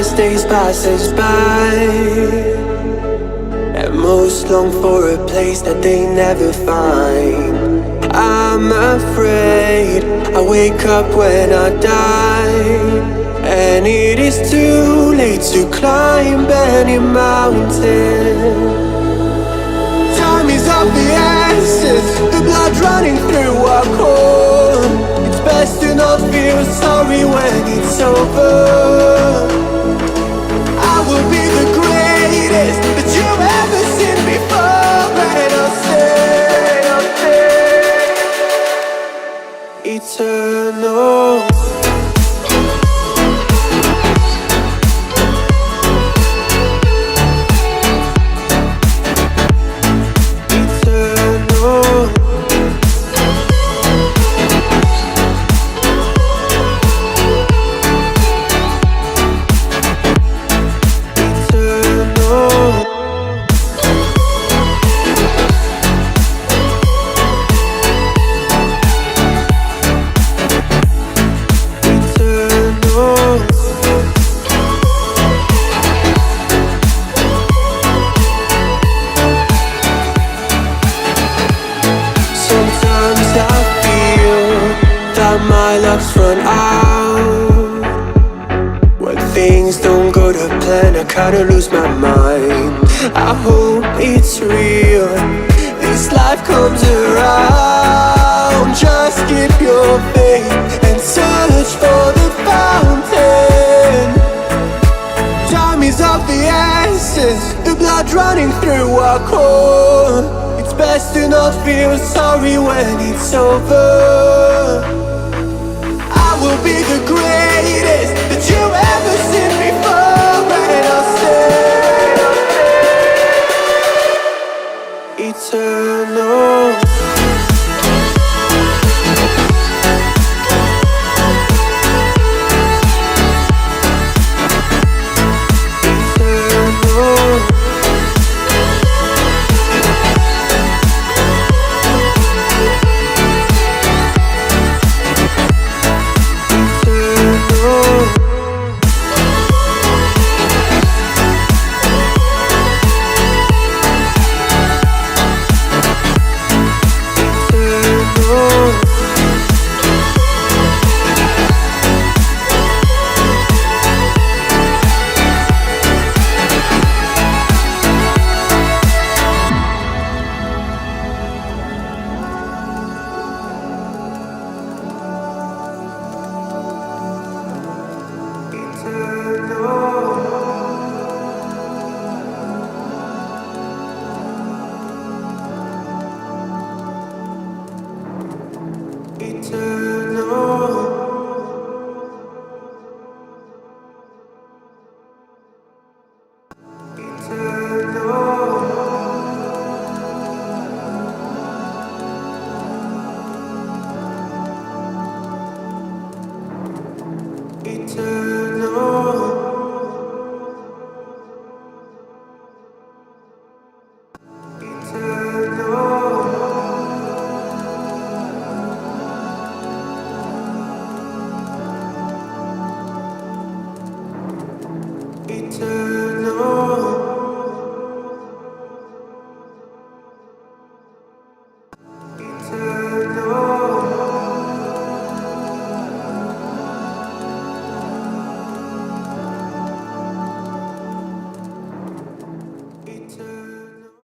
as days pass us by, and most long for a place that they never find. I'm afraid I wake up when I die, and it is too late to climb any mountain. Time is of the essence, the blood running through our core. It's best to not feel sorry when it's over. I will be the greatest that you've ever seen before, and I'll stay eternal. My luck's run out. When things don't go to plan, I kinda lose my mind. I hope it's real, this life comes around. Just keep your faith and search for the fountain. Time is of the essence, the blood running through our core. It's best to not feel sorry when it's over. Will be the greatest that you ever seen.